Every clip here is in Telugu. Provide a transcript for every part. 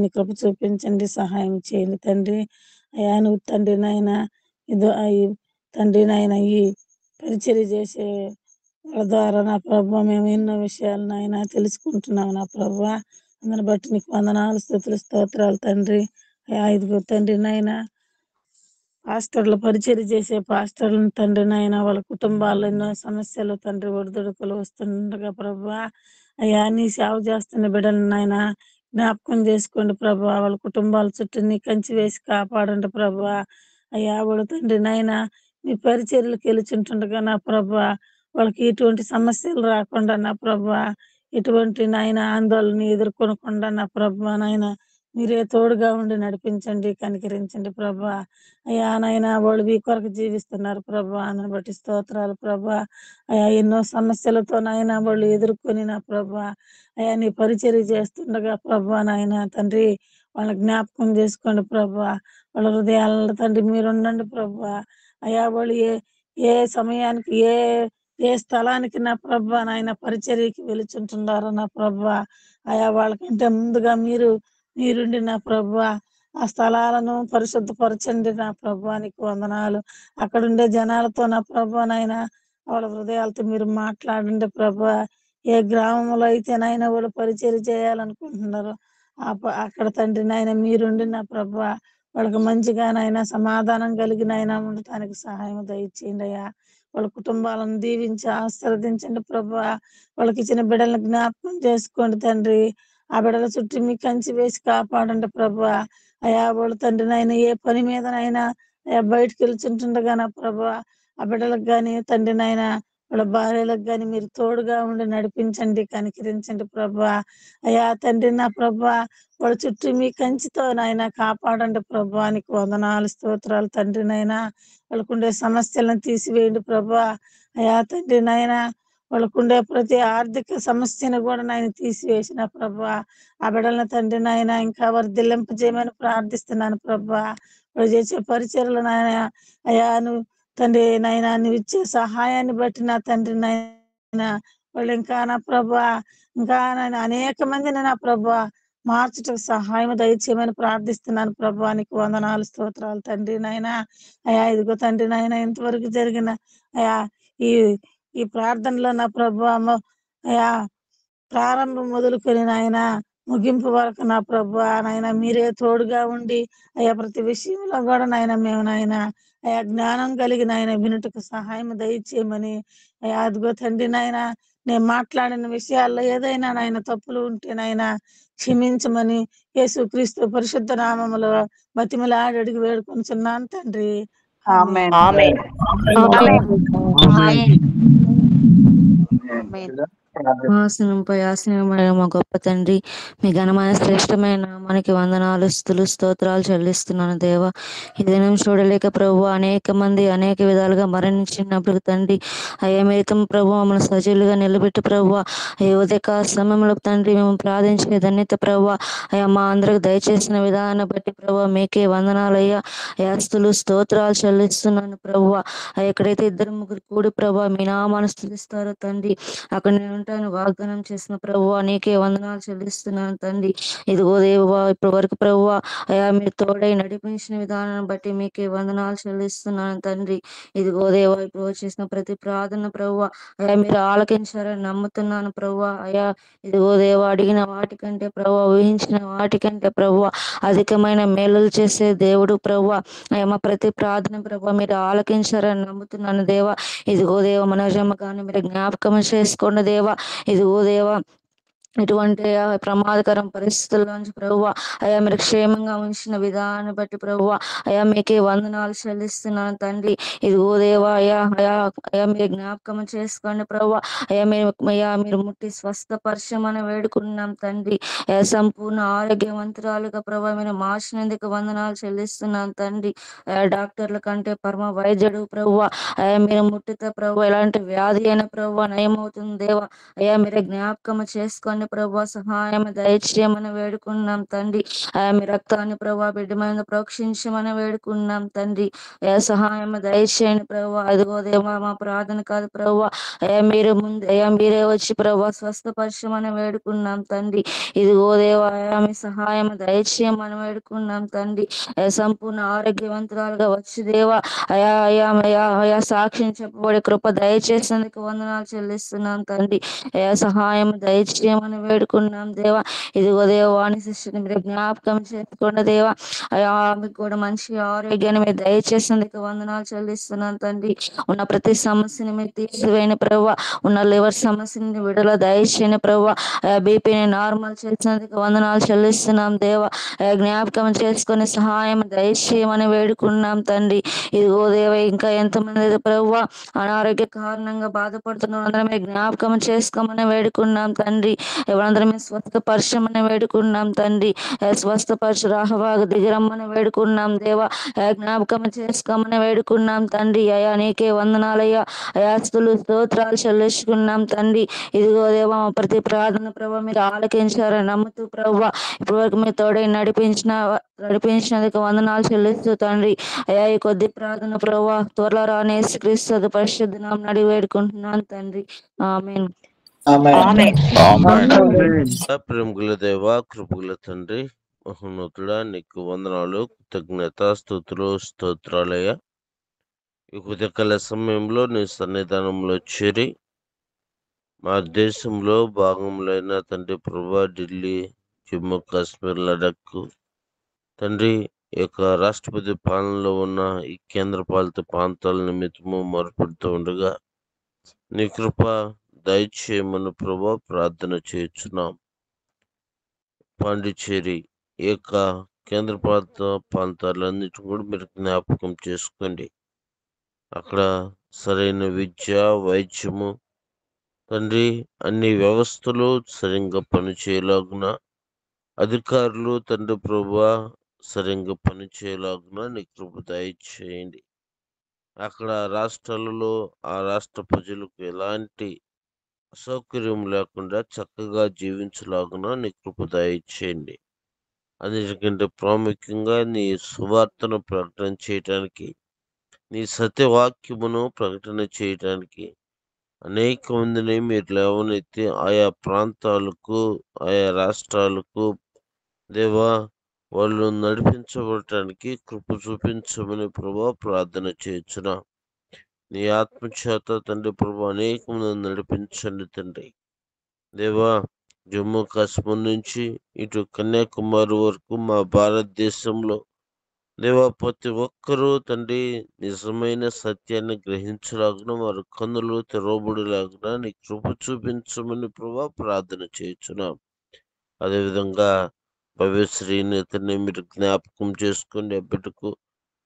నీ కృప చూపించండి, సహాయం చేయండి తండ్రి. అయ్యా నువ్వు తండ్రి నాయన ఇదో తండ్రి నాయన ఈ పరిచర్య చేసే వాళ్ళ ద్వారా నా ప్రభు మేము ఎన్నో విషయాలు నాయన తెలుసుకుంటున్నాం నా ప్రభు. అందుని బట్టి నీకు వందనాలు, స్తుతులు, స్తోత్రాలు తండ్రి. అయ్యా ఇదిగో తండ్రి నాయన పాస్టర్లు పరిచర్య చేసే పాస్టర్లను తండ్రి నాయన వాళ్ళ కుటుంబాల్లో ఎన్నో సమస్యలు తండ్రి ఒడిదుడుకులు వస్తుండగా ప్రభా అయ్యా నీ సేవ చేస్తున్న బిడ్డలను నాయన జ్ఞాపకం చేసుకోండి ప్రభా. వాళ్ళ కుటుంబాల చుట్టూ నీ కంచి వేసి కాపాడండి ప్రభా. అయ్యా వాళ్ళ తండ్రి నాయన మీ పరిచర్యలకు వెలుచుంటుండగా నా ప్రభా వాళ్ళకి ఎటువంటి సమస్యలు రాకుండా నా ప్రభా, ఎటువంటి నాయన ఆందోళన ఎదుర్కొనకుండా నా ప్రభా నాయన మీరే తోడుగా ఉండి నడిపించండి, కనికరించండి ప్రభా. అయ్యా నాయన వాళ్ళు మీ కొరకు జీవిస్తున్నారు ప్రభా. అందుని బట్టి స్తోత్రాలు ప్రభా. అయ్యా ఎన్నో సమస్యలతో నాయన వాళ్ళు ఎదుర్కొని నా ప్రభా అయ్యా నీ పరిచర్య చేస్తుండగా ప్రభా నాయన తండ్రి వాళ్ళ జ్ఞాపకం చేసుకోండి ప్రభా. వాళ్ళ హృదయాల తండ్రి మీరు ఉండండి ప్రభా. అయ్యా వాళ్ళు ఏ సమయానికి ఏ స్థలానికి నా ప్రభా నాయన పరిచర్యకి వెలుచుంటున్నారో నా ప్రభా అయా వాళ్ళకంటే ముందుగా మీరుండి నా ప్రభా ఆ స్థలాలను పరిశుద్ధపరచండి నా ప్రభా. నీకు వందనాలు. అక్కడుండే జనాలతో నా ప్రభా నాయన వాళ్ళ హృదయాలతో మీరు మాట్లాడండి ప్రభా. ఏ గ్రామంలో అయితే నాయన వాళ్ళు పరిచర్య చేయాలనుకుంటున్నారో అక్కడ తండ్రి నాయన మీరుండి నా ప్రభా వాళ్ళకి మంచిగా నాయన సమాధానం కలిగినైనా ఉండటానికి సహాయం దయచేయండి అయ్యా. వాళ్ళ కుటుంబాలను దీవించి ఆశీర్వదించండి ప్రభా. వాళ్ళకి ఇచ్చిన బిడ్డలను జ్ఞాపకం చేసుకోండి తండ్రి. ఆ బిడ్డల చుట్టూ మీ కంచి వేసి కాపాడండి ప్రభా. అయా వాళ్ళు తండ్రి నాయన ఏ పని మీదనైనా అయా బయటకు వెళ్తుంటుండగా నా ప్రభా ఆ బిడ్డలకు గాని తండ్రి నాయన వాళ్ళ భార్యలకు గాని మీరు తోడుగా ఉండి నడిపించండి, కనికరించండి ప్రభా. అయా తండ్రి నా ప్రభా వాళ్ళ చుట్టూ మీ కంచితో నాయన కాపాడండి ప్రభా. నీకు వందనాలు, స్తోత్రాలు తండ్రి నాయన. వాళ్ళకుండే సమస్యలను తీసివేయండి ప్రభా. అయా తండ్రి నాయన వాళ్ళకుండే ప్రతి ఆర్థిక సమస్యను కూడా నాయన తీసివేసిన ప్రభా. ఆ బిడ్డల తండ్రి నాయన ఇంకా వర్ధిల్లింప చేయమని ప్రార్థిస్తున్నాను ప్రభా. వాళ్ళు చేసే పరిచయలు నాయన అయా నువ్వు తండ్రి నాయన నువ్వు ఇచ్చే సహాయాన్ని బట్టి నా తండ్రి నాయన వాళ్ళు ఇంకా నా ప్రభా ఇంకా నాయన అనేక మందిని నా ప్రభా మార్చుటకు సహాయం దయచేయమని ప్రార్థిస్తున్నాను ప్రభా. నీకు వందనాలు, స్తోత్రాలు తండ్రి నాయన. అయా ఇదిగో తండ్రి నాయన ఇంతవరకు జరిగిన అయా ఈ ఈ ప్రార్థనలో నా ప్రభా అయా ప్రారంభం మొదలుకొని నాయన ముగింపు వరకు నా ప్రభా నాయన మీరే తోడుగా ఉండి అయ్యా ప్రతి విషయంలో కూడా నాయన మేము నాయన అయా జ్ఞానం కలిగి నాయన వినుటకు సహాయం దయచేయమని అయా అదిగో తండ్రి నాయన నేను మాట్లాడిన విషయాల్లో ఏదైనా నాయన తప్పులు ఉంటే నాయన క్షమించమని యేసుక్రీస్తు పరిశుద్ధ నామములో బతిమలాడి అడిగి వేడుకొనిచున్నాను తండ్రి. ఆమేన్. ఆమేన్. ఆసనంపై ఆసనమైన మా గొప్ప తండ్రి, మీ ఘనమైన శ్రేష్టమైన మనకి వందనాలు, స్తుతులు, స్తోత్రాలు చెల్లిస్తున్నాను దేవా. ఈ దినం చూడలేక ప్రభు అనేక మంది అనేక విధాలుగా మరణించినప్పుడు తండ్రి అయ్యా మీతో ప్రభు మమ్మల్ని సజీలుగా నిలబెట్టి ప్రభు అయ్యా ఉదయకాల సమయంలో తండ్రి మేము ప్రార్థించే ధన్యత ప్రభు అయ్యా మా అందరికి దయచేసిన విధానాన్ని బట్టి ప్రభు మీకే వందనాలు అయ్యా. స్తుతులు, స్తోత్రాలు చెల్లిస్తున్నాను ప్రభు. ఎక్కడైతే ఇద్దరు ముగ్గురు కూడి ప్రభు మీ నామాన్ని స్తుతిస్తారో తండ్రి అక్కడ నేను ఉంటాను వాగ్దానం చేసిన ప్రభు నీకే వందనాలు చెల్లిస్తున్నాను తండ్రి. ఇదిగో దేవా ఇప్పటి వరకు ప్రభు అయా మీరు తోడై నడిపించిన విధానాన్ని బట్టి మీకే వందనాలు చెల్లిస్తున్నాను తండ్రి. ఇదిగో దేవా ఇప్పుడు చేసిన ప్రతి ప్రార్థన ప్రభు అయా మీరు ఆలకించారని నమ్ముతున్నాను ప్రభు. అయా ఇదిగో దేవా అడిగిన వాటికంటే ప్రభు ఊహించిన వాటికంటే ప్రభు అధికమైన మేలులు చేసే దేవుడు ప్రభు. అయ్యా మా ప్రతి ప్రార్థన ప్రభు మీరు ఆలకించారని నమ్ముతున్నాను దేవా. ఇదిగో దేవ మనోజమ్మ కానీ మీరు జ్ఞాపకం చేసుకోండి దేవా. ఇదిగో దేవా ఇటువంటి ప్రమాదకరం పరిస్థితుల్లోంచి ప్రభువా అయా మీరు క్షేమంగా ఉంచిన విధానాన్ని బట్టి ప్రభువా అయా మీకే వందనాలు చెల్లిస్తున్నాను తండ్రి. ఇదిగో దేవా అయా మీరు జ్ఞాపకం చేసుకోండి ప్రభువా. మీరు ముట్టి స్వస్థపరచమని వేడుకున్నాం తండ్రి. సంపూర్ణ ఆరోగ్యవంతురాలుగా ప్రభు మీరు మార్చినందుకు వందనాలు చెల్లిస్తున్నాను తండ్రి. డాక్టర్ల కంటే పరమ వైద్యుడు ప్రభువా అయా మీరు ముట్టితే ప్రభు ఎలాంటి వ్యాధి అయిన ప్రభు నయమవుతుంది దేవా. అయ్యా మీరే జ్ఞాపకం చేసుకోండి దయచేయండి ప్రభా, సహాయం దయచేయమని వేడుకున్నాం తండ్రి. మీ రక్తాన్ని ప్రభా బిడ్డ మీద ప్రోక్షించమని వేడుకున్నాం తండ్రి. సహాయం దయచేయండి ప్రభా. అదిగో దేవా, మా ప్రార్థన కాదు ప్రభా, మీరే వచ్చి ప్రభా స్వస్థపరచమని వేడుకున్నాం తండ్రి. ఇదిగో దేవా, మీ సహాయం దయచేయమని వేడుకున్నాం తండ్రి. సంపూర్ణ ఆరోగ్యవంతురాలుగా వచ్చి దేవా అయా సాక్ష్యం చెప్పబడి కృప దయచేసేందుకు వందనాలు చెల్లిస్తున్నాం తండ్రి. సహాయం దయచేయమని వేడుకున్నాం దేవా. ఇదిగో దేవాని శిష్యుని మీరు జ్ఞాపకం చేసుకోండి దేవా. ఆమెకు కూడా మంచి ఆరోగ్యాన్ని మీరు దయచేసేందుకు వందనాలు చెల్లిస్తున్నాను తండ్రి. ఉన్న ప్రతి సమస్యని మీరు తీసివేయని ప్రభావ, ఉన్న లివర్ సమస్యని విడుదల దయచేయని ప్రభావ, బీపీని నార్మల్ చేసినందుకు వందనాలు చెల్లిస్తున్నాం దేవా. జ్ఞాపకం చేసుకొని సహాయం దయచేయమని వేడుకున్నాం తండ్రి. ఇదిగో దేవ, ఇంకా ఎంతమంది ప్రభావ అనారోగ్య కారణంగా బాధపడుతున్న అందరం మీరు జ్ఞాపకం చేసుకోమని వేడుకున్నాం తండ్రి. ఎవరందరం మేము స్వస్థపరచమని వేడుకున్నాం తండ్రి. స్వస్థపరచు రాహవాగు దిగిరమ్మని వేడుకున్నాం దేవా. జ్ఞాపకం చేసుకోమని వేడుకున్నాం తండ్రి. అయా నీకే వందనాలయ్యా. స్తులు స్తోత్రాలు చెల్లించుకున్నాం తండ్రి. ఇదిగో దేవా, ప్రతి ప్రార్థన ప్రభావ మీరు ఆలకించారని నమ్ముతూ ప్రభావ ఇప్పటి వరకు మీరు తోడై నడిపించినందుకు వందనాలు చెల్లిస్తూ తండ్రి. అయా ఈ కొద్ది ప్రార్థన ప్రభావ త్వరలో రానే క్రీస్తు పరిశుద్ధ నామమున అడిగి వేడుకుంటున్నాను తండ్రి. ఆమేన్. ప్రేమగుల దేవ, కృపగుల తండ్రి, మహోన్నతుడా, నీకు వందనాలు, కృతజ్ఞత, స్తుతులు, స్తోత్రాలయ్యా. ఈ ఉదయకాల సమయంలో నీ సన్నిధానంలో చేరి మా దేశంలో భాగములైన తండ్రి ప్రభా ఢిల్లీ, జమ్మూ కాశ్మీర్, లడక్ తండ్రి ఈ యొక్క రాష్ట్రపతి పాలనలో ఉన్న ఈ కేంద్రపాలిత ప్రాంతాల నిమిత్తము మొరపెడుతూ ఉండగా నీ కృప దయచేయమని ప్రభా ప్రార్థన చేయుచున్నాం. పాండిచ్చేరి ఈ యొక్క కేంద్రపాలిత ప్రాంతాలన్నిటిని కూడా మీరు జ్ఞాపకం చేసుకోండి. అక్కడ సరైన విద్య, వైద్యము తండ్రి అన్ని వ్యవస్థలు సరిగ్గా పనిచేయలాగున, అధికారులు తండ్రి ప్రభువా సరిగ్గా పనిచేయలాగున నీ కృప దయచేయండి. అక్కడ రాష్ట్రాలలో ఆ రాష్ట్ర ప్రజలకు ఎలాంటి అసౌకర్యం లేకుండా చక్కగా జీవించలాగున నీ కృప దయచేయండి. అన్నిటికంటే ప్రాముఖ్యంగా నీ సువార్తను ప్రకటన చేయటానికి, నీ సత్యవాక్యమును ప్రకటన చేయటానికి అనేక మందిని మీరు లేవనెత్తి ఆయా ప్రాంతాలకు, ఆయా రాష్ట్రాలకు దేవా వాళ్ళు నడిపించబడటానికి కృప చూపించమని ప్రభా ప్రార్థన చేయుచున్నా. నీ ఆత్మచేత తండ్రి ప్రభా అనేక మంది నడిపించండి తండ్రి. దేవా జమ్మూ కాశ్మీర్ నుంచి ఇటు కన్యాకుమారి వరకు మా భారతదేశంలో దేవా ప్రతి ఒక్కరూ తండ్రి నిజమైన సత్యాన్ని గ్రహించలాగున, వారి కన్నులు తెరవబడిలాగున నీ కృప చూపించమని ప్రభా ప్రార్థన చేయుచున్నాం. అదేవిధంగా భవ్యశ్రీని తండ్రి మీరు జ్ఞాపకం చేసుకోండి. ఆ బిడ్డకు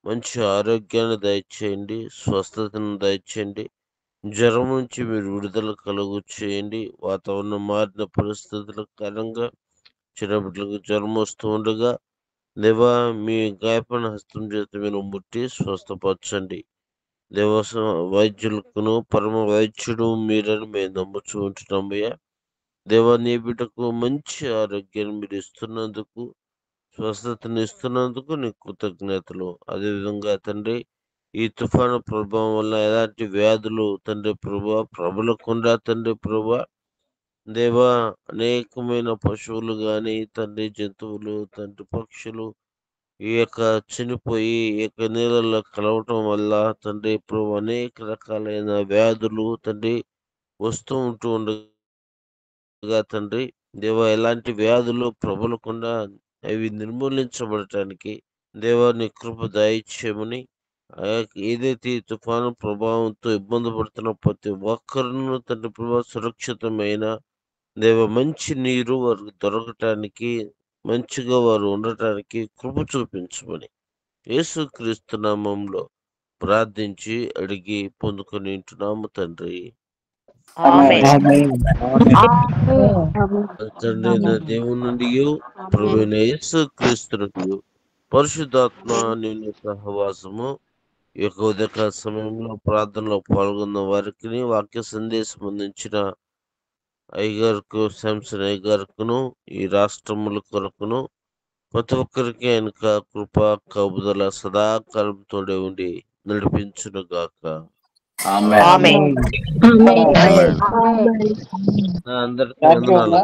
మంచి ఆరోగ్యాన్ని దయచేయండి, స్వస్థతను దయచేయండి. జ్వరం నుంచి మీరు విడుదల కలుగు చేయండి. వాతావరణం మారిన పరిస్థితుల కారణంగా చిన్న బిడ్డలకు జ్వరం వస్తూ ఉండగా దేవా మీ గాయపడిన హస్తం చేత మీరు ముట్టి స్వస్థపరచండి. దేవ వైద్యులకును పరమ వైద్యుడు మీరని మేము నమ్ముచూ ఉంటున్నామయ్యా. దేవా నీ బిడ్డకు మంచి ఆరోగ్యాన్ని మీరు ఇస్తున్నందుకు, స్వస్థతను ఇస్తున్నందుకు నీ కృతజ్ఞతలు. అదేవిధంగా తండ్రి ఈ తుఫాను ప్రభావం వల్ల ఎలాంటి వ్యాధులు తండ్రి ప్రభా ప్రబలకుండా తండ్రి ప్రభా దేవా అనేకమైన పశువులు గాని తండ్రి జంతువులు తండ్రి పక్షులు ఈ యొక్క చనిపోయి ఈ యొక్క నీళ్ళల్లో కలవటం వల్ల తండ్రి ప్రభు అనేక రకాలైన వ్యాధులు తండ్రి వస్తూ ఉండగా తండ్రి దేవా ఎలాంటి వ్యాధులు ప్రబలకుండా అవి నిర్మూలించబడటానికి దేవా నీ కృప దయచేయమని, ఏదైతే ఈ తుఫాను ప్రభావంతో ఇబ్బంది పడుతున్న ప్రతి ఒక్కరిను తండ్రి ప్రభావ సురక్షితమైన దేవ మంచి నీరు వారికి దొరకటానికి, మంచిగా వారు ఉండటానికి కృప చూపించమని యేసుక్రీస్తు నామములో ప్రార్థించి అడిగి పొందుకొని ఉంటున్నాము తండ్రి. తండ్రి దేవుని నుండి ప్రభువైన యేసుక్రీస్తు నుండి పరిశుద్ధాత్మ నిన్ను సహవాసము ఈ యొక్క ఉదయకాల సమయంలో ప్రార్థనలో పాల్గొన్న వారికి, వాక్య సందేశం అందించిన అయ్యగారుకు శాంసన్ అయ్యగారుకును ఈ రాష్ట్రముల కొరకును ప్రతి ఒక్కరికి వెనుక కృప కాపుదల సదాకాలం తోడే ఉండి నడిపించును గాక. ఆమేన్. ఆమేన్. అందరికీ వందనాలు.